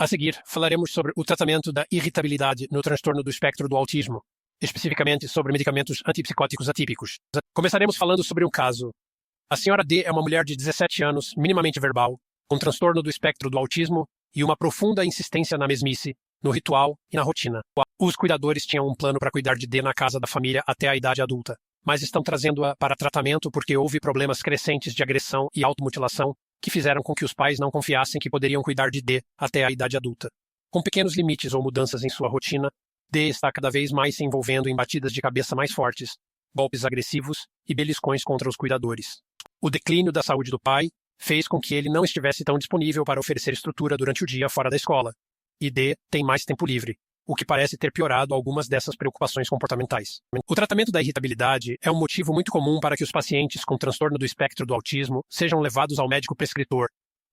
A seguir, falaremos sobre o tratamento da irritabilidade no transtorno do espectro do autismo, especificamente sobre medicamentos antipsicóticos atípicos. Começaremos falando sobre um caso. A senhora D é uma mulher de 17 anos, minimamente verbal, com transtorno do espectro do autismo e uma profunda insistência na mesmice, no ritual e na rotina. Os cuidadores tinham um plano para cuidar de D na casa da família até a idade adulta, mas estão trazendo-a para tratamento porque houve problemas crescentes de agressão e automutilação que fizeram com que os pais não confiassem que poderiam cuidar de D até a idade adulta. Com pequenos limites ou mudanças em sua rotina, D está cada vez mais se envolvendo em batidas de cabeça mais fortes, golpes agressivos e beliscões contra os cuidadores. O declínio da saúde do pai fez com que ele não estivesse tão disponível para oferecer estrutura durante o dia fora da escola, e D tem mais tempo livre, o que parece ter piorado algumas dessas preocupações comportamentais. O tratamento da irritabilidade é um motivo muito comum para que os pacientes com transtorno do espectro do autismo sejam levados ao médico prescritor,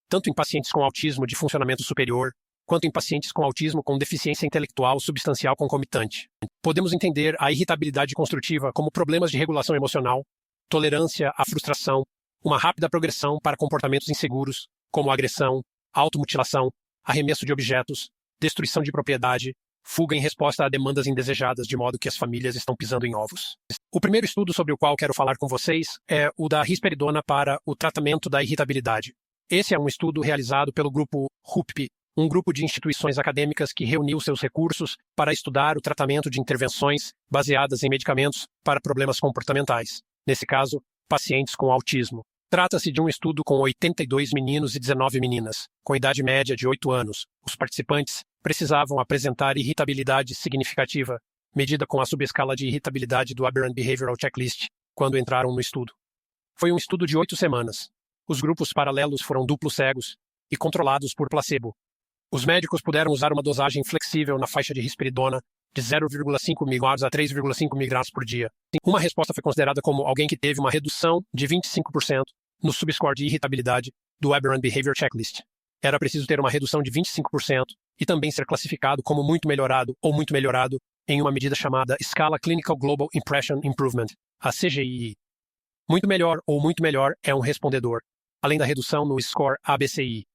tanto em pacientes com autismo de funcionamento superior, quanto em pacientes com autismo com deficiência intelectual substancial concomitante. Podemos entender a irritabilidade construtiva como problemas de regulação emocional, tolerância à frustração, uma rápida progressão para comportamentos inseguros, como agressão, automutilação, arremesso de objetos, destruição de propriedade, fuga em resposta a demandas indesejadas, de modo que as famílias estão pisando em ovos. O primeiro estudo sobre o qual quero falar com vocês é o da risperidona para o tratamento da irritabilidade. Esse é um estudo realizado pelo grupo RUPP, um grupo de instituições acadêmicas que reuniu seus recursos para estudar o tratamento de intervenções baseadas em medicamentos para problemas comportamentais, nesse caso, pacientes com autismo. Trata-se de um estudo com 82 meninos e 19 meninas, com idade média de 8 anos. Os participantes precisavam apresentar irritabilidade significativa, medida com a subescala de irritabilidade do Aberrant Behavioral Checklist, quando entraram no estudo. Foi um estudo de 8 semanas. Os grupos paralelos foram duplos cegos e controlados por placebo. Os médicos puderam usar uma dosagem flexível na faixa de risperidona de 0,5 mg a 3,5 mg por dia. Uma resposta foi considerada como alguém que teve uma redução de 25% no subscore de irritabilidade do Aberrant Behavior Checklist. Era preciso ter uma redução de 25% e também ser classificado como muito melhorado ou muito melhorado em uma medida chamada Scala Clinical Global Impression Improvement, a CGI. Muito melhor ou muito melhor é um respondedor, além da redução no score ABCI.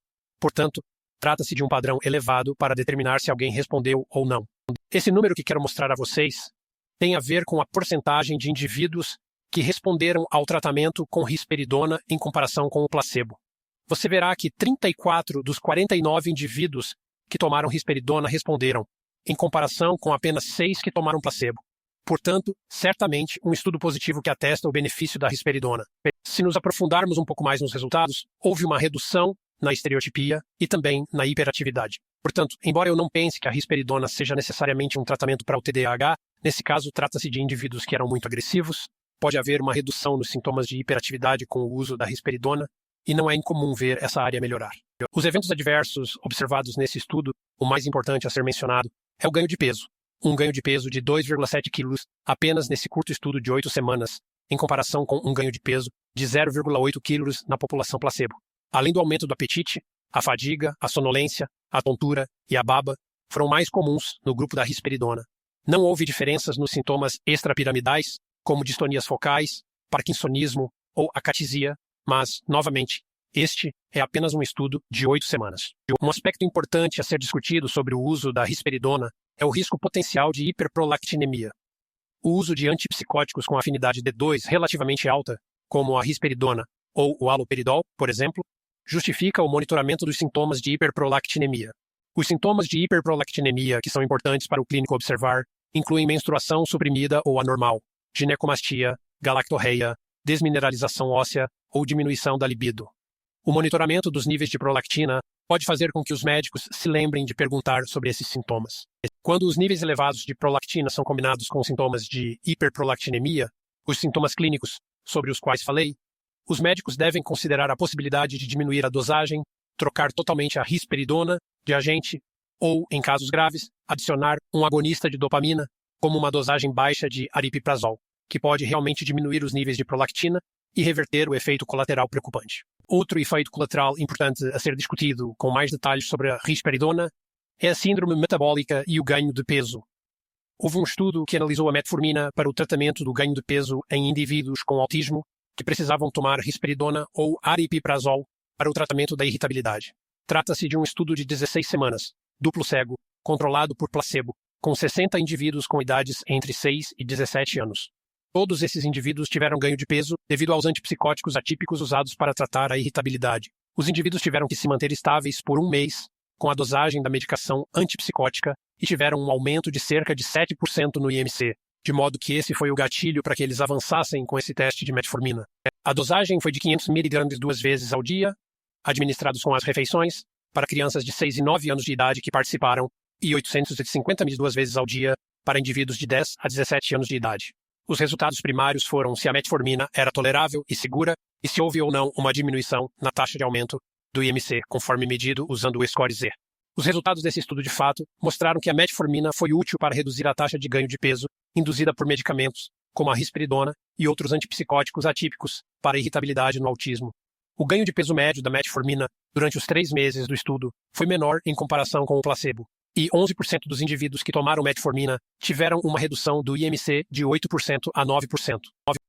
Portanto, trata-se de um padrão elevado para determinar se alguém respondeu ou não. Esse número que quero mostrar a vocês tem a ver com a porcentagem de indivíduos que responderam ao tratamento com risperidona em comparação com o placebo. Você verá que 34 dos 49 indivíduos que tomaram risperidona responderam, em comparação com apenas 6 que tomaram placebo. Portanto, certamente um estudo positivo que atesta o benefício da risperidona. Se nos aprofundarmos um pouco mais nos resultados, houve uma redução na estereotipia e também na hiperatividade. Portanto, embora eu não pense que a risperidona seja necessariamente um tratamento para o TDAH, nesse caso trata-se de indivíduos que eram muito agressivos, pode haver uma redução nos sintomas de hiperatividade com o uso da risperidona, e não é incomum ver essa área melhorar. Os eventos adversos observados nesse estudo, o mais importante a ser mencionado, é o ganho de peso. Um ganho de peso de 2,7 kg apenas nesse curto estudo de 8 semanas, em comparação com um ganho de peso de 0,8 kg na população placebo. Além do aumento do apetite, a fadiga, a sonolência, a tontura e a baba foram mais comuns no grupo da risperidona. Não houve diferenças nos sintomas extrapiramidais, como distonias focais, parkinsonismo ou acatisia, mas, novamente, este é apenas um estudo de 8 semanas. Um aspecto importante a ser discutido sobre o uso da risperidona é o risco potencial de hiperprolactinemia. O uso de antipsicóticos com afinidade D2 relativamente alta, como a risperidona ou o haloperidol, por exemplo, justifica o monitoramento dos sintomas de hiperprolactinemia. Os sintomas de hiperprolactinemia que são importantes para o clínico observar incluem menstruação suprimida ou anormal, ginecomastia, galactorreia, desmineralização óssea ou diminuição da libido. O monitoramento dos níveis de prolactina pode fazer com que os médicos se lembrem de perguntar sobre esses sintomas. Quando os níveis elevados de prolactina são combinados com sintomas de hiperprolactinemia, os sintomas clínicos sobre os quais falei, os médicos devem considerar a possibilidade de diminuir a dosagem, trocar totalmente a risperidona de agente ou, em casos graves, adicionar um agonista de dopamina, como uma dosagem baixa de aripiprazol, que pode realmente diminuir os níveis de prolactina e reverter o efeito colateral preocupante. Outro efeito colateral importante a ser discutido com mais detalhes sobre a risperidona é a síndrome metabólica e o ganho de peso. Houve um estudo que analisou a metformina para o tratamento do ganho de peso em indivíduos com autismo que precisavam tomar risperidona ou aripiprazol para o tratamento da irritabilidade. Trata-se de um estudo de 16 semanas, duplo cego, controlado por placebo, com 60 indivíduos com idades entre 6 e 17 anos. Todos esses indivíduos tiveram ganho de peso devido aos antipsicóticos atípicos usados para tratar a irritabilidade. Os indivíduos tiveram que se manter estáveis por um mês com a dosagem da medicação antipsicótica e tiveram um aumento de cerca de 7% no IMC, de modo que esse foi o gatilho para que eles avançassem com esse teste de metformina. A dosagem foi de 500 mg 2 vezes ao dia, administrados com as refeições, para crianças de 6 e 9 anos de idade que participaram, e 850 mg 2 vezes ao dia para indivíduos de 10 a 17 anos de idade. Os resultados primários foram se a metformina era tolerável e segura e se houve ou não uma diminuição na taxa de aumento do IMC, conforme medido usando o score Z. Os resultados desse estudo de fato mostraram que a metformina foi útil para reduzir a taxa de ganho de peso induzida por medicamentos, como a risperidona e outros antipsicóticos atípicos para a irritabilidade no autismo. O ganho de peso médio da metformina durante os 3 meses do estudo foi menor em comparação com o placebo, e 11% dos indivíduos que tomaram metformina tiveram uma redução do IMC de 8% a 9%.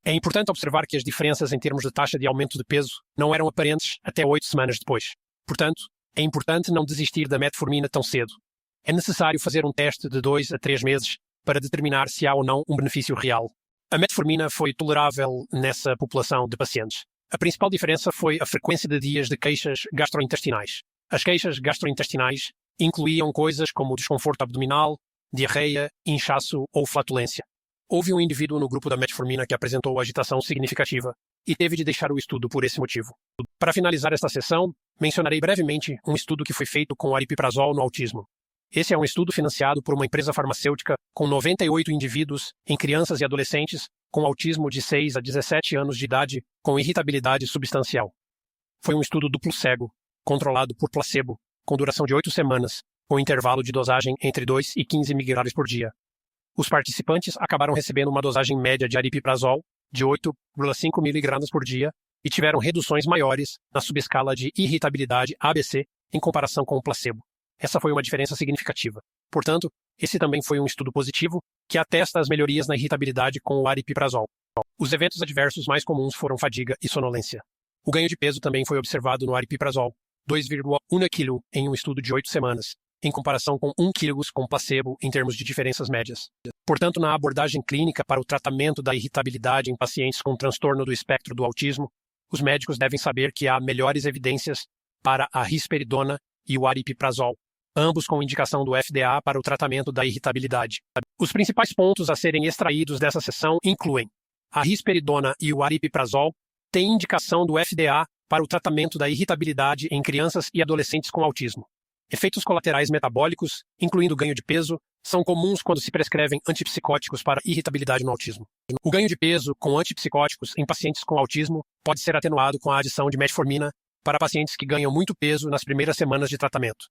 É importante observar que as diferenças em termos de taxa de aumento de peso não eram aparentes até 8 semanas depois. Portanto, é importante não desistir da metformina tão cedo. É necessário fazer um teste de 2 a 3 meses para determinar se há ou não um benefício real. A metformina foi tolerável nessa população de pacientes. A principal diferença foi a frequência de dias de queixas gastrointestinais. As queixas gastrointestinais incluíam coisas como desconforto abdominal, diarreia, inchaço ou flatulência. Houve um indivíduo no grupo da metformina que apresentou agitação significativa e teve de deixar o estudo por esse motivo. Para finalizar esta sessão, mencionarei brevemente um estudo que foi feito com o aripiprazol no autismo. Esse é um estudo financiado por uma empresa farmacêutica com 98 indivíduos em crianças e adolescentes com autismo de 6 a 17 anos de idade com irritabilidade substancial. Foi um estudo duplo cego, controlado por placebo, com duração de 8 semanas, com intervalo de dosagem entre 2 e 15 mg por dia. Os participantes acabaram recebendo uma dosagem média de aripiprazol de 8,5 mg por dia e tiveram reduções maiores na subescala de irritabilidade ABC em comparação com o placebo. Essa foi uma diferença significativa. Portanto, esse também foi um estudo positivo que atesta as melhorias na irritabilidade com o aripiprazol. Os eventos adversos mais comuns foram fadiga e sonolência. O ganho de peso também foi observado no aripiprazol, 2,1 kg em um estudo de 8 semanas, em comparação com 1 kg com placebo em termos de diferenças médias. Portanto, na abordagem clínica para o tratamento da irritabilidade em pacientes com transtorno do espectro do autismo, os médicos devem saber que há melhores evidências para a risperidona e o aripiprazol, ambos com indicação do FDA para o tratamento da irritabilidade. Os principais pontos a serem extraídos dessa sessão incluem: a risperidona e o aripiprazol têm indicação do FDA para o tratamento da irritabilidade em crianças e adolescentes com autismo. Efeitos colaterais metabólicos, incluindo ganho de peso, são comuns quando se prescrevem antipsicóticos para irritabilidade no autismo. O ganho de peso com antipsicóticos em pacientes com autismo pode ser atenuado com a adição de metformina para pacientes que ganham muito peso nas primeiras semanas de tratamento.